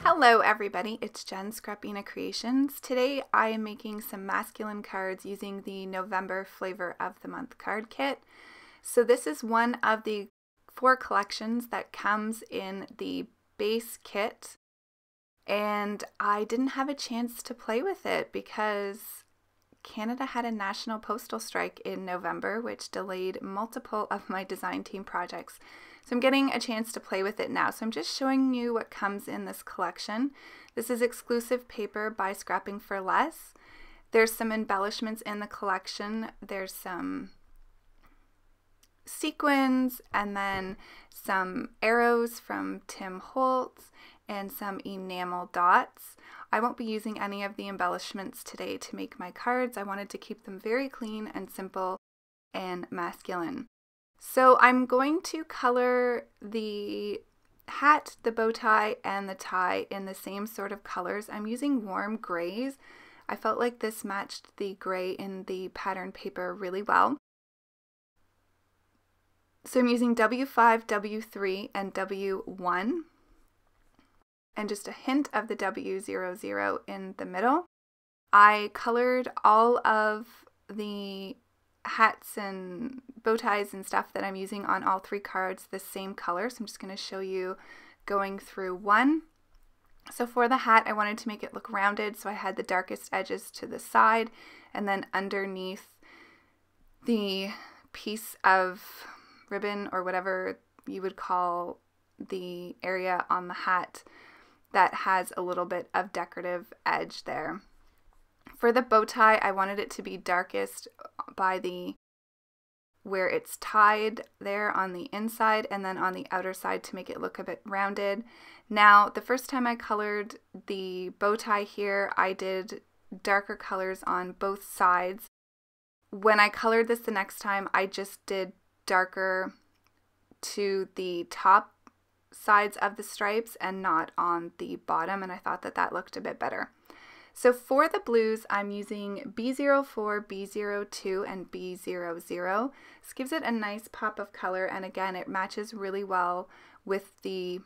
Hello everybody, it's Jen, Scrapbena Creations. Today I am making some masculine cards using the November Flavor of the Month card kit. So this is one of the 4 collections that comes in the base kit, and I didn't have a chance to play with it because Canada had a national postal strike in November, which delayed multiple of my design team projects. So I'm getting a chance to play with it now. So I'm just showing you what comes in this collection. This is exclusive paper by Scrapping for Less. There's some embellishments in the collection. There's some sequins and then some arrows from Tim Holtz and some enamel dots. I won't be using any of the embellishments today to make my cards. I wanted to keep them very clean and simple and masculine. So I'm going to color the hat, the bow tie, and the tie in the same sort of colors. I'm using warm grays. I felt like this matched the gray in the pattern paper really well. So I'm using W5, W3, and W1, and just a hint of the W00 in the middle. I colored all of the hats and bow ties and stuff that I'm using on all 3 cards the same color. So I'm just going to show you going through one. So for the hat, I wanted to make it look rounded, so I had the darkest edges to the side, and then underneath the piece of ribbon or whatever you would call the area on the hat that has a little bit of decorative edge there. For the bow tie, I wanted it to be darkest by the where it's tied there on the inside, and then on the outer side to make it look a bit rounded. Now, the first time I colored the bow tie here, I did darker colors on both sides. When I colored this the next time, I just did darker to the top sides of the stripes and not on the bottom, and I thought that that looked a bit better. So for the blues, I'm using B04, B02, and B00. This gives it a nice pop of color, and again, it matches really well with the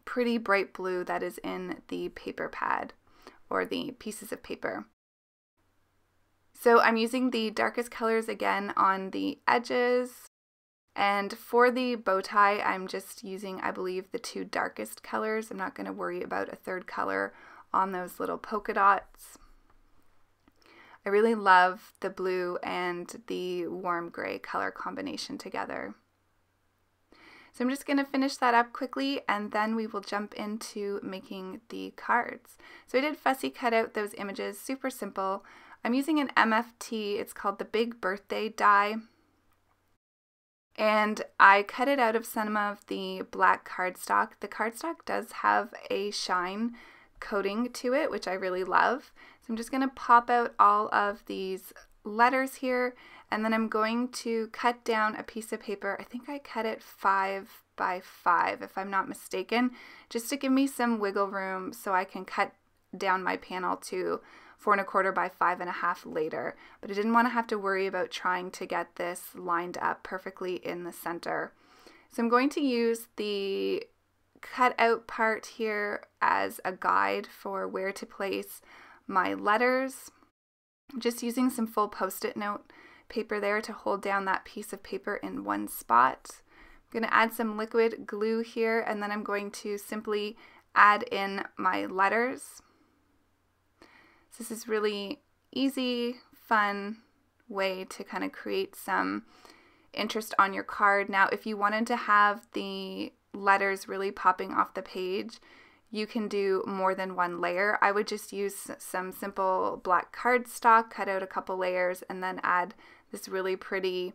pretty bright blue that is in the paper pad or the pieces of paper. So I'm using the darkest colors again on the edges, and for the bow tie, I'm just using, I believe, the 2 darkest colors. I'm not going to worry about a 3rd color on those little polka dots. I really love the blue and the warm gray color combination together. So I'm just going to finish that up quickly, and then we will jump into making the cards. So I did fussy cut out those images, super simple. I'm using an MFT, it's called the Big Birthday die, and I cut it out of some of the black cardstock. The cardstock does have a shine coating to it, which I really love. So I'm just going to pop out all of these letters here, and then I'm going to cut down a piece of paper. I think I cut it 5 by 5 if I'm not mistaken, just to give me some wiggle room so I can cut down my panel to 4 1/4 by 5 1/2 later. But I didn't want to have to worry about trying to get this lined up perfectly in the center. So I'm going to use the cut out part here as a guide for where to place my letters. Just using some full post-it note paper there to hold down that piece of paper in one spot. I'm going to add some liquid glue here, and then I'm going to simply add in my letters. So this is really easy, fun way to kind of create some interest on your card. Now, if you wanted to have the letters really popping off the page, you can do more than one layer. I would just use some simple black cardstock, cut out a couple layers, and then add this really pretty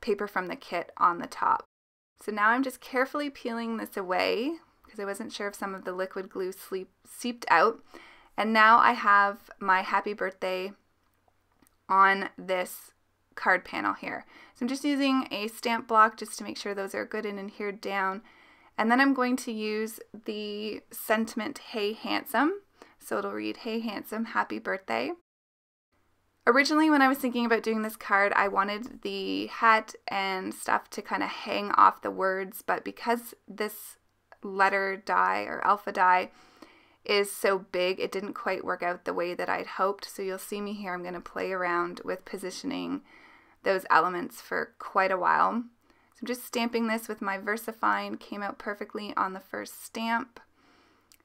paper from the kit on the top. So now I'm just carefully peeling this away because I wasn't sure if some of the liquid glue seeped out. And now I have my happy birthday on this card panel here. So I'm just using a stamp block just to make sure those are good and adhered down. And then I'm going to use the sentiment, "Hey Handsome." So it'll read, "Hey Handsome, happy birthday." Originally, when I was thinking about doing this card, I wanted the hat and stuff to kind of hang off the words, but because this letter die or alpha die is so big, it didn't quite work out the way that I'd hoped. So you'll see me here, I'm going to play around with positioning those elements for quite a while. So I'm just stamping this with my Versafine, came out perfectly on the first stamp.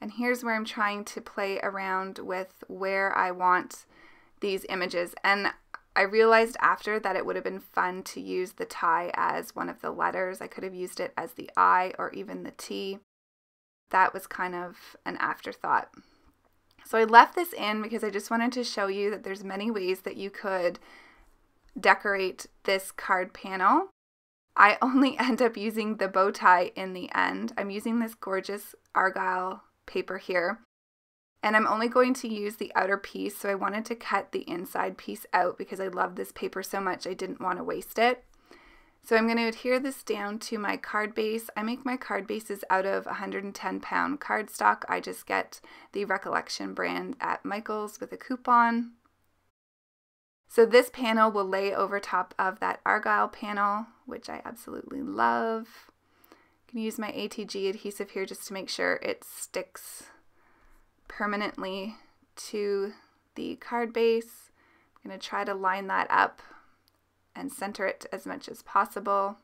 And here's where I'm trying to play around with where I want these images. And I realized after that it would have been fun to use the tie as one of the letters. I could have used it as the I or even the T. That was kind of an afterthought. So I left this in because I just wanted to show you that there's many ways that you could decorate this card panel. I only end up using the bow tie in the end. I'm using this gorgeous argyle paper here, and I'm only going to use the outer piece, so I wanted to cut the inside piece out because I love this paper so much I didn't want to waste it. So I'm going to adhere this down to my card base. I make my card bases out of 110-pound cardstock. I just get the Recollection brand at Michael's with a coupon. So this panel will lay over top of that argyle panel, which I absolutely love. I can use my ATG adhesive here just to make sure it sticks permanently to the card base. I'm going to try to line that up and center it as much as possible.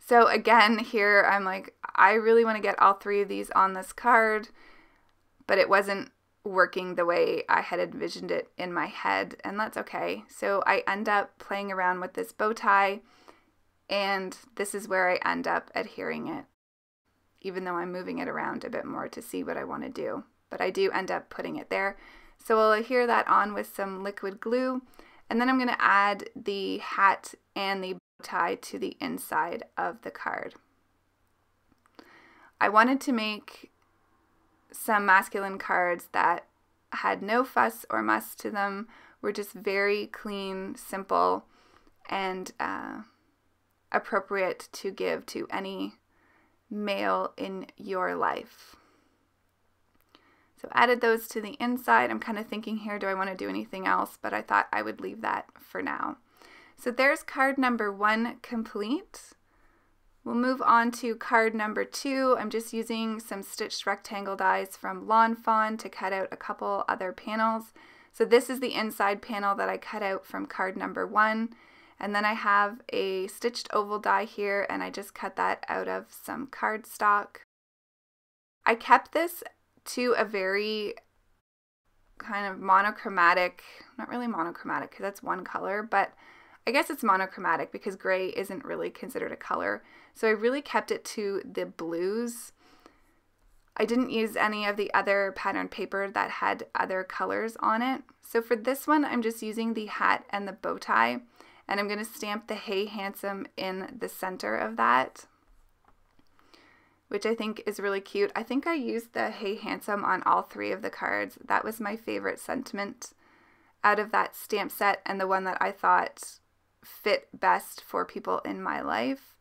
So again, here I'm like, I really want to get all three of these on this card, but it wasn't working the way I had envisioned it in my head, and that's okay. So I end up playing around with this bow tie, and this is where I end up adhering it, even though I'm moving it around a bit more to see what I want to do. But I do end up putting it there. So I'll adhere that on with some liquid glue, and then I'm going to add the hat and the bow tie to the inside of the card. I wanted to make some masculine cards that had no fuss or muss to them, were just very clean, simple, and appropriate to give to any male in your life. So added those to the inside. I'm kind of thinking here, do I want to do anything else? But I thought I would leave that for now. So there's card number 1 complete. We'll move on to card number 2. I'm just using some stitched rectangle dies from Fawn to cut out a couple other panels. So this is the inside panel that I cut out from card number 1. And then I have a stitched oval die here, and I just cut that out of some cardstock. I kept this to a very kind of monochromatic, not really monochromatic because that's one color, but I guess it's monochromatic because gray isn't really considered a color. So I really kept it to the blues. I didn't use any of the other pattern paper that had other colors on it. So for this one, I'm just using the hat and the bow tie, and I'm going to stamp the Hey Handsome in the center of that, which I think is really cute. I think I used the Hey Handsome on all 3 of the cards. That was my favorite sentiment out of that stamp set, and the one that I thought fit best for people in my life.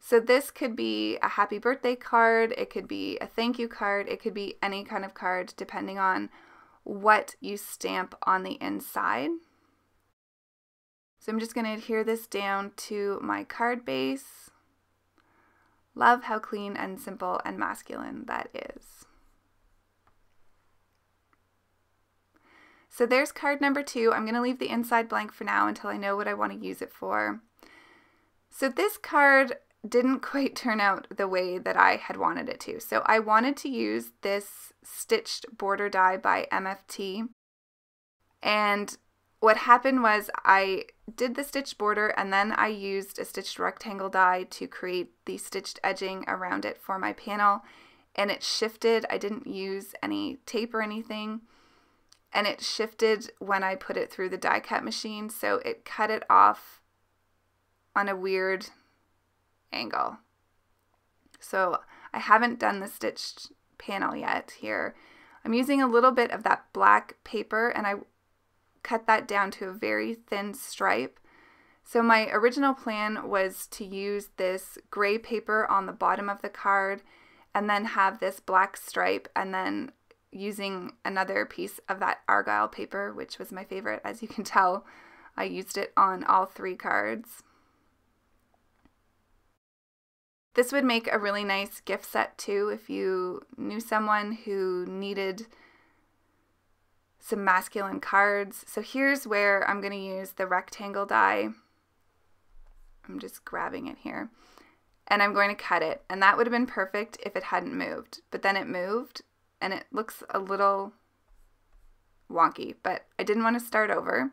So this could be a happy birthday card, it could be a thank you card, it could be any kind of card depending on what you stamp on the inside. So I'm just going to adhere this down to my card base. Love how clean and simple and masculine that is. So there's card number 2. I'm going to leave the inside blank for now until I know what I want to use it for. So this card didn't quite turn out the way that I had wanted it to. So I wanted to use this stitched border die by MFT, and what happened was I did the stitched border and then I used a stitched rectangle die to create the stitched edging around it for my panel, and it shifted. I didn't use any tape or anything, and it shifted when I put it through the die cut machine, so it cut it off on a weird angle. So I haven't done the stitched panel yet here. I'm using a little bit of that black paper, and I cut that down to a very thin stripe. So my original plan was to use this gray paper on the bottom of the card and then have this black stripe, and then using another piece of that argyle paper, which was my favorite, as you can tell. I used it on all 3 cards. This would make a really nice gift set too if you knew someone who needed some masculine cards. So here's where I'm going to use the rectangle die. I'm just grabbing it here. And I'm going to cut it. And that would have been perfect if it hadn't moved. But then it moved and it looks a little wonky. But I didn't want to start over.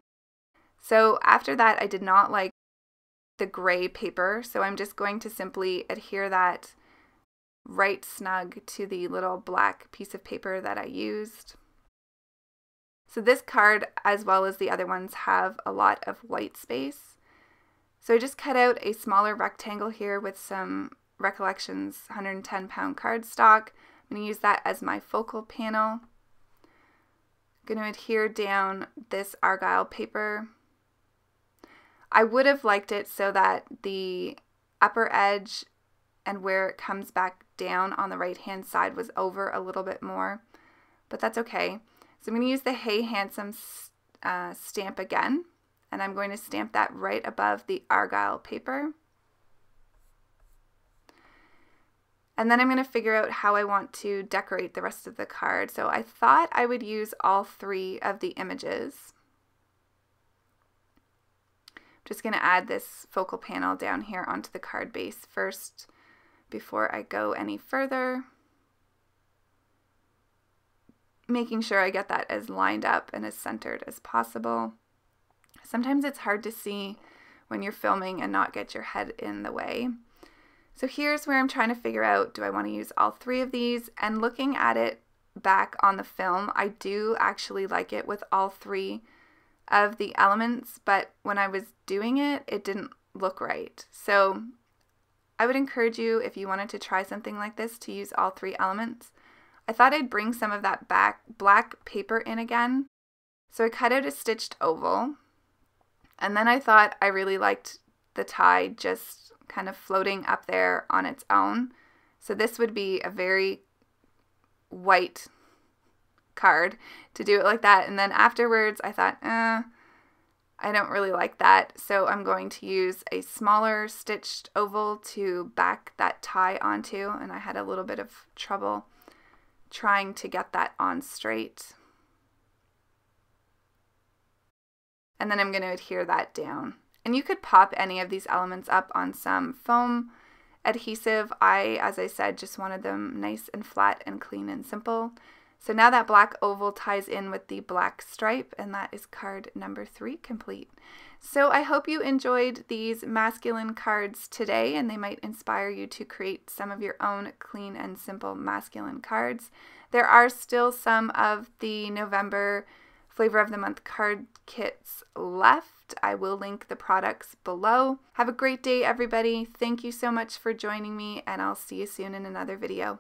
So after that, I did not like the gray paper. So I'm just going to simply adhere that right snug to the little black piece of paper that I used. So this card, as well as the other ones, have a lot of white space. So I just cut out a smaller rectangle here with some Recollections 110-pound cardstock. I'm going to use that as my focal panel. I'm going to adhere down this argyle paper. I would have liked it so that the upper edge and where it comes back down on the right-hand side was over a little bit more, but that's okay. So I'm going to use the Hey Handsome stamp again, and I'm going to stamp that right above the argyle paper. And then I'm going to figure out how I want to decorate the rest of the card. So I thought I would use all 3 of the images. I'm just going to add this focal panel down here onto the card base first before I go any further. Making sure I get that as lined up and as centered as possible. Sometimes it's hard to see when you're filming and not get your head in the way. So here's where I'm trying to figure out, do I want to use all 3 of these? And looking at it back on the film, I do actually like it with all 3 of the elements, but when I was doing it, it didn't look right. So I would encourage you, if you wanted to try something like this, to use all 3 elements. I thought I'd bring some of that black paper in again. So I cut out a stitched oval. And then I thought I really liked the tie just kind of floating up there on its own. So this would be a very white card to do it like that. And then afterwards I thought, I don't really like that. So I'm going to use a smaller stitched oval to back that tie onto. And I had a little bit of trouble trying to get that on straight. And then I'm going to adhere that down. And you could pop any of these elements up on some foam adhesive. As I said, just wanted them nice and flat and clean and simple. So now that black oval ties in with the black stripe, and that is card number 3 complete. So I hope you enjoyed these masculine cards today, and they might inspire you to create some of your own clean and simple masculine cards. There are still some of the November Flavor of the Month card kits left. I will link the products below. Have a great day, everybody. Thank you so much for joining me, and I'll see you soon in another video.